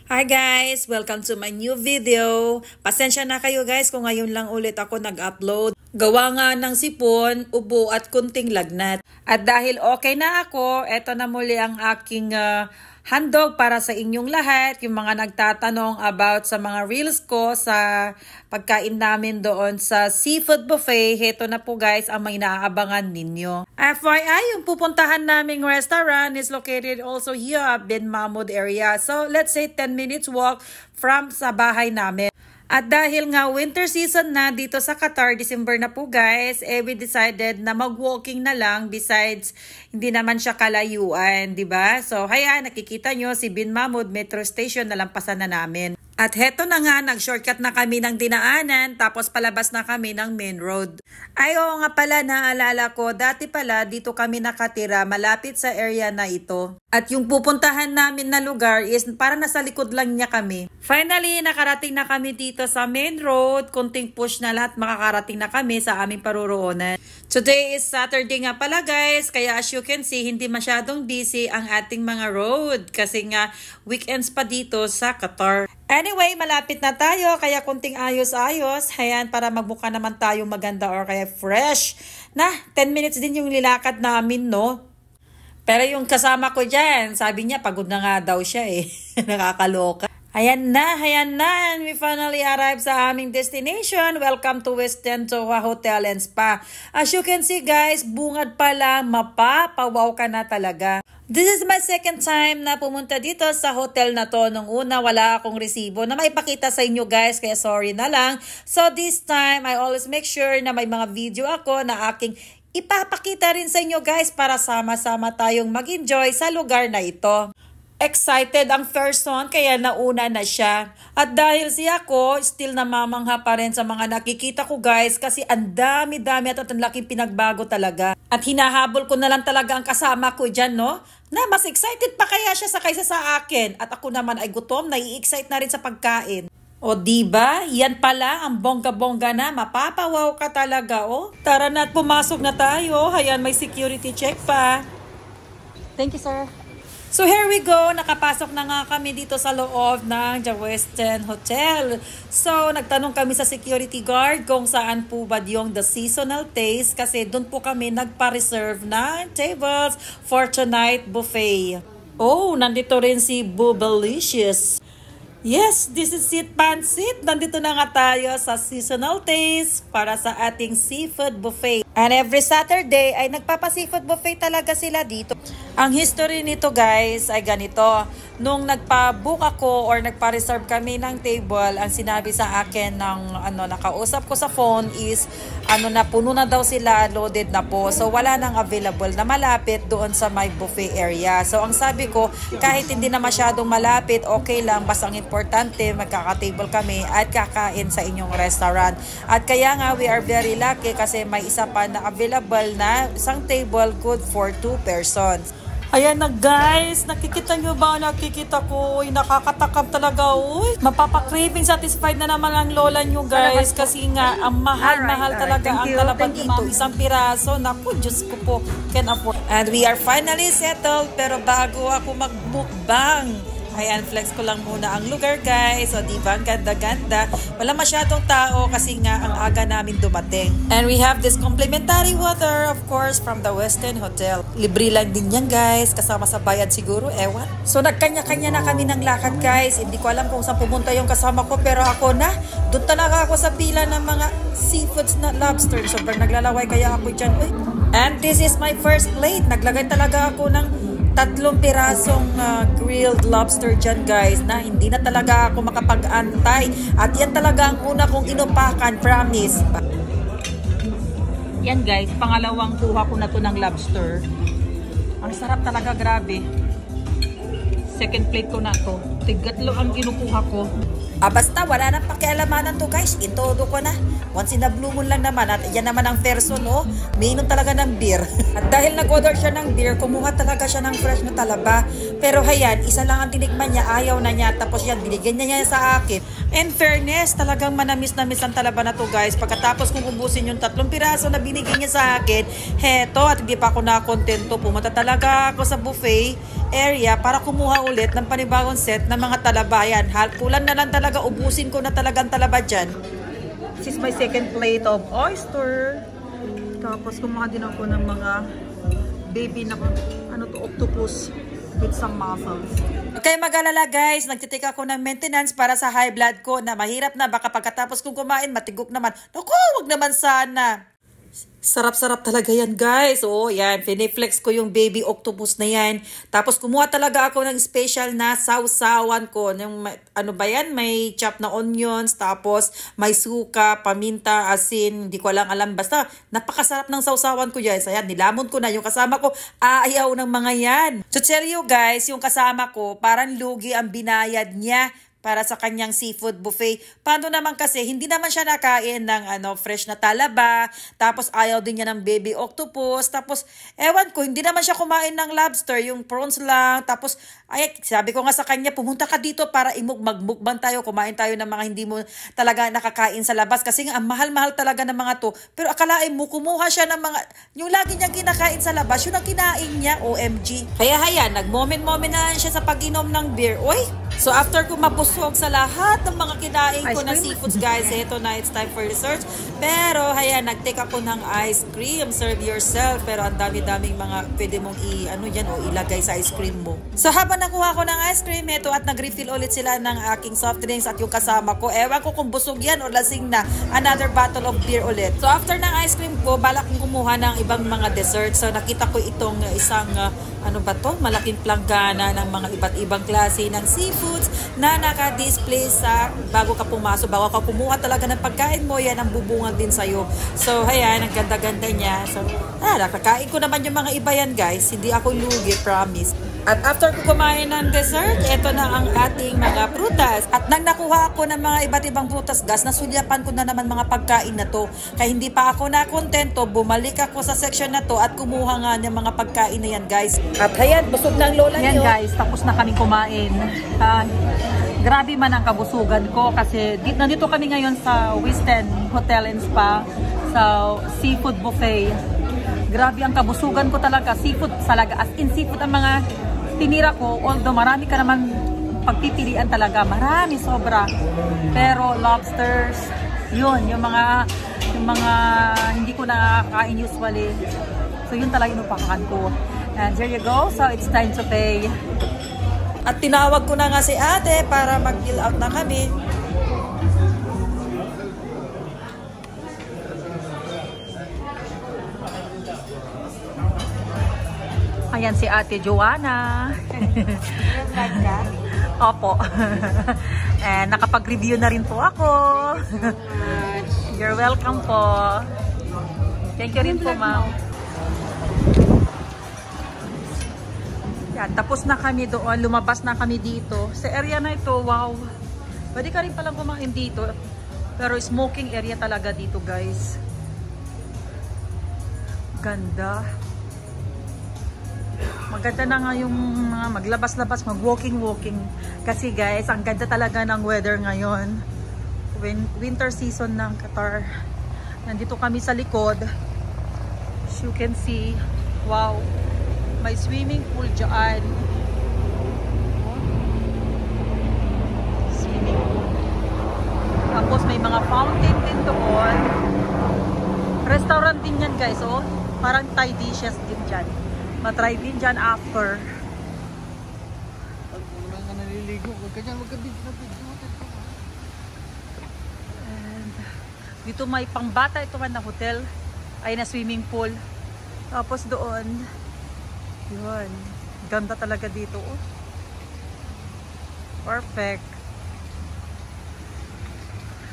Hi guys! Welcome to my new video. Pasensya na kayo guys kung ngayon lang ulit ako nag-upload. Gawa nga ng sipon, ubo at kunting lagnat. At dahil okay na ako, eto na muli ang aking handog para sa inyong lahat. Yung mga nagtatanong about sa mga reels ko sa pagkain namin doon sa seafood buffet. Heto na po guys ang may naaabangan ninyo. FYI, yung pupuntahan naming restaurant is located also here at Bin Mahmud area. So let's say 10 minutes walk from sa bahay namin. At dahil nga winter season na dito sa Qatar, December na po guys, we decided na mag-walking na lang besides hindi naman siya kalayuan, di ba? So, nakikita nyo si Bin Mahmud Metro Station na lampasan na namin. At heto na nga, nag-shortcut na kami ng dinaanan, tapos palabas na kami ng main road. Ay, oo nga pala, naalala ko, dati pala dito kami nakatira, malapit sa area na ito. At yung pupuntahan namin na lugar is parang nasa likod lang niya kami. Finally, nakarating na kami dito sa main road, kunting push na lahat makakarating na kami sa aming paruroonan. Today is Saturday nga pala guys, kaya as you can see, hindi masyadong busy ang ating mga road kasi nga weekends pa dito sa Qatar. Anyway, malapit na tayo, kaya kunting ayos-ayos. Ayan, para magmukha naman tayo maganda or kaya fresh. Na, 10 minutes din yung nilakad namin, no? Pero yung kasama ko dyan, sabi niya, pagod na nga daw siya eh. Nakakaloka. Ayan na. We finally arrived sa aming destination. Welcome to Westin Toa Hotel and Spa. As you can see guys, bungad pa lang, mapapawaw ka na talaga. This is my second time na pumunta dito sa hotel na to. Nung una, wala akong resibo na maipakita sa inyo guys, kaya sorry na lang. So this time, I always make sure na may mga video ako na aking ipapakita rin sa inyo guys para sama-sama tayong mag-enjoy sa lugar na ito. Excited ang person kaya nauna na siya. At dahil siya ko, still namamangha pa rin sa mga nakikita ko guys kasi ang dami-dami at ang laking pinagbago talaga. At hinahabol ko na lang talaga ang kasama ko dyan, no? Na mas excited pa kaya siya sa kaysa sa akin. At ako naman ay gutom, nai-excite na rin sa pagkain. O diba? Yan pala ang bongga-bongga na, mapapawaw ka talaga, oh. Tara na at pumasok na tayo. Ayan, may security check pa. Thank you, sir. So here we go, nakapasok na nga kami dito sa loob ng The Westin Hotel. So nagtanong kami sa security guard kung saan po ba yung the seasonal taste kasi doon po kami nagpa-reserve ng tables for tonight buffet. Oh, nandito rin si Bubblicious. Yes, this is Seat Pansit. Nandito na nga tayo sa seasonal taste para sa ating seafood buffet. And every Saturday ay nagpapa-seafood buffet talaga sila dito. Ang history nito guys ay ganito. Nung nagpa-book ako or nagpa-reserve kami ng table, ang sinabi sa akin ng nakausap ko sa phone is na puno na daw sila, loaded na po. So wala nang available na malapit doon sa my buffet area. So ang sabi ko, kahit hindi na masyadong malapit, okay lang, basta ang importante magkaka-table kami at kakain sa inyong restaurant. At kaya nga we are very lucky kasi may isa pa na available na isang table good for 2 persons. Ayan na guys, nakikita nyo ba? Nakikita ko, uy, nakakatakam talaga, uy. Mapapakraving satisfied na naman ang lola nyo guys kasi nga, ang mahal-mahal talaga ang talaban dito. Isang piraso, naku, Diyos ko po, can afford. And we are finally settled, pero bago ako mag-mukbang, ayan, flex ko lang muna ang lugar guys. O diba, ang ganda-ganda. Wala masyadong tao kasi nga ang aga namin dumating. And we have this complimentary water of course from the Westin Hotel. Libre lang din yan guys. Kasama sa bayad siguro, ewan. So nagkanya-kanya na kami ng lakad guys. Hindi ko alam kung saan pumunta yung kasama ko. Pero ako na, doon talaga ako sa pila ng mga seafoods na lobster. Sobrang naglalaway kaya ako dyan. Uy. And this is my first plate. Naglagay talaga ako ng 3 pirasong grilled lobster dyan guys na hindi na talaga ako makapag-antay. At yan talaga ang una kong inupakan, promise. Yan guys, pangalawang kuha ko na to ng lobster. Ang sarap talaga, grabe. Second plate ko na to. Tigatlo ang kinukuha ko. Basta wala nang pakialamanan to guys. Itodo ko na. Once in a blue moon lang naman. At yan naman ang person, no? Miinom talaga ng beer. At dahil nag-order siya ng beer, kumuha talaga siya ng fresh na talaba. Pero hayan, isa lang ang tinikman niya. Ayaw na niya. Tapos yan, binigyan niya sa akin. In fairness, talagang manamis-namis ang talaba na to guys. Pagkatapos kong ubusin yung 3 piraso na binigyan niya sa akin, heto, at hindi pa ako nakontento. Pumunta talaga ako sa buffet. area para kumuha ulit ng panibagong set ng mga talabayan. Kulang na lang talaga, ubusin ko na talagang talaba dyan. This is my second plate of oyster. Tapos kumuha din ako ng mga baby na octopus with some mussels. Okay, mag-alala guys, nagtitik ako ng maintenance para sa high blood ko na mahirap na, baka pagkatapos kong kumain matigok naman. Naku, wag naman sana. Sarap-sarap talaga yan guys. Oh, yan, piniflex ko yung baby octopus na yan. Tapos kumuha talaga ako ng special na sausawan ko. Yung, ano ba yan? May chop na onions, tapos may suka, paminta, asin, hindi ko alam. Basta napakasarap ng sausawan ko yan. So yan, nilamon ko na. Yung kasama ko, ayaw ng mga yan. So tell you guys, yung kasama ko, parang lugi ang binayad niya para sa kanyang seafood buffet. Paano naman kasi, hindi naman siya nakain ng fresh na talaba, tapos ayaw din niya ng baby octopus, tapos ewan ko, hindi naman siya kumain ng lobster, yung prawns lang, tapos sabi ko nga sa kanya, pumunta ka dito para magmukbang tayo, kumain tayo ng mga hindi mo talaga nakakain sa labas, kasi nga ang mahal-mahal talaga ng mga to, pero akalain mo, kumuha siya ng mga, yung lagi niyang kinakain sa labas, yun ang kinain niya, OMG. Kaya nag-moment-moment na siya sa pag-inom ng beer. Uy! So after ko mabusog sa lahat ng mga kinain ko na seafoods guys, ito na, it's time for dessert. Pero nag-take ako ng ice cream, serve yourself. Pero ang dami-daming mga pwede mong ilagay sa ice cream mo. So habang nakuha ko ng ice cream, ito at nag-refill ulit sila ng aking soft drinks at yung kasama ko. Ewan ko kung busog yan o lasing na, another bottle of beer ulit. So after ng ice cream ko, balak kong kumuha ng ibang mga dessert. So nakita ko itong isang, malaking planggana ng mga iba't ibang klase ng seafoods na naka-display sa bago ka pumasok, bago ka kumuha talaga ng pagkain mo, yan ang bubungad din sa'yo. So, ang ganda-ganda niya. So, nakakain ko naman yung mga iba yan guys. Hindi ako lugi, promise. At after ko kumain ng dessert, ito na ang ating mga prutas. At nang nakuha ako ng mga iba't ibang prutas, guys, nasulyapan ko na naman mga pagkain na to. Kaya hindi pa ako nakontento, bumalik ako sa section na to at kumuha nga ng mga pagkain na yan, guys. At busog na ang lola niyo. Yan guys, tapos na kaming kumain. Grabe man ang kabusugan ko kasi nandito kami ngayon sa Westin Hotel and Spa sa seafood buffet. Grabe ang kabusugan ko talaga. Seafood talaga. As in seafood ang mga tinira ko, although marami ka naman pagpipilian talaga, marami sobra, pero lobsters, yun, yung mga hindi ko nakakain usually, so yun talaga inupakan ko. And there you go, so it's time to pay. At tinawag ko na nga si ate para mag-bill out na kami. Ayan si Ate Joanna. Opo. And nakapag-review na rin po ako. You're welcome po. Thank you rin po, ma'am. Yan, tapos na kami doon. Lumabas na kami dito. Sa area na ito, wow. Pwede ka rin palang kumain dito. Pero smoking area talaga dito, guys. Ganda. Maganda na nga yung maglabas-labas, mag-walking-walking. Kasi guys, ang ganda talaga ng weather ngayon. Winter season ng Qatar. Nandito kami sa likod. As you can see, wow. May swimming pool dyan. Swimming pool. Tapos may mga fountain din doon. Restaurant din yan guys, oh. Parang Thai dishes din dyan. Matry din dyan after. And dito may pangbata ito man na hotel. Ay na swimming pool. Tapos doon, yun. Ganda talaga dito. Oh. Perfect.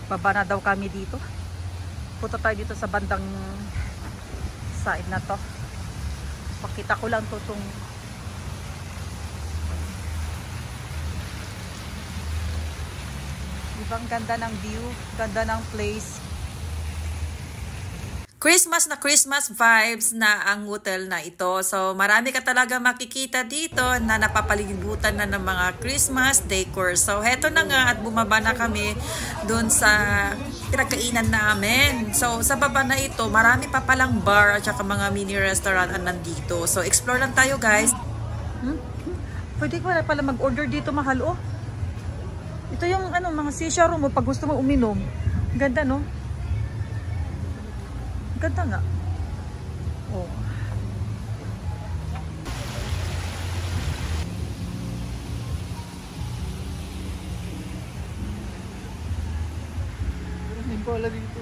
Baba na daw kami dito. Punta tayo dito sa bandang side na to. Pakita ko lang to itong ibang ganda ng view, ganda ng place. Christmas na Christmas vibes na ang hotel na ito. So marami ka talaga makikita dito na napapalibutan na ng mga Christmas decor. So heto na nga at bumaba na kami doon sa pinagkainan namin. So sa baba na ito, marami pa palang bar at saka mga mini restaurant ang nandito. So explore lang tayo guys. Pwede ko na pala mag-order dito, mahal, oh. Ito yung ano, mga sisha room mo pag gusto mo uminom. Ganda, no? Ganda nga. Oh. May bola dito.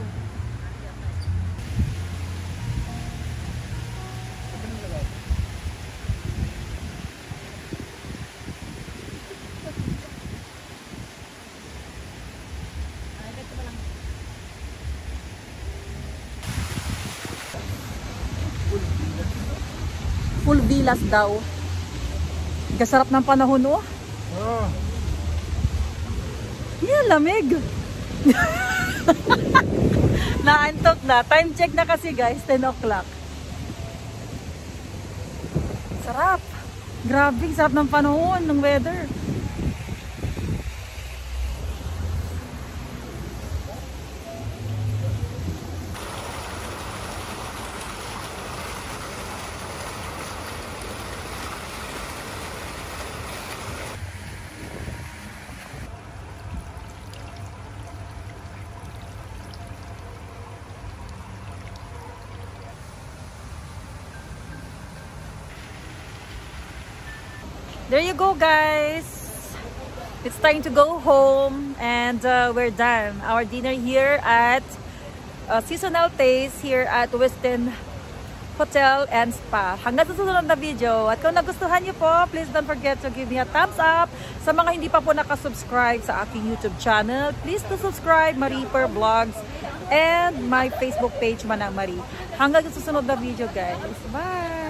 Full villas daw. Kasarap ng panahon, oh. Oh. Yeah, lamig. Naantok na. Time check na kasi, guys. 10 o'clock. Sarap. Grabe, sarap ng panahon, ng weather. There you go, guys. It's time to go home and we're done. Our dinner here at Seasonal Taste here at Westin Hotel and Spa. Hanggang sa susunod na video. At kung nagustuhan niyo po, please don't forget to give me a thumbs up. Sa mga hindi pa po nakasubscribe sa aking YouTube channel, please to subscribe, Marie Per Vlogs, and my Facebook page, Manang Marie. Hanggang sa susunod na video, guys. Bye!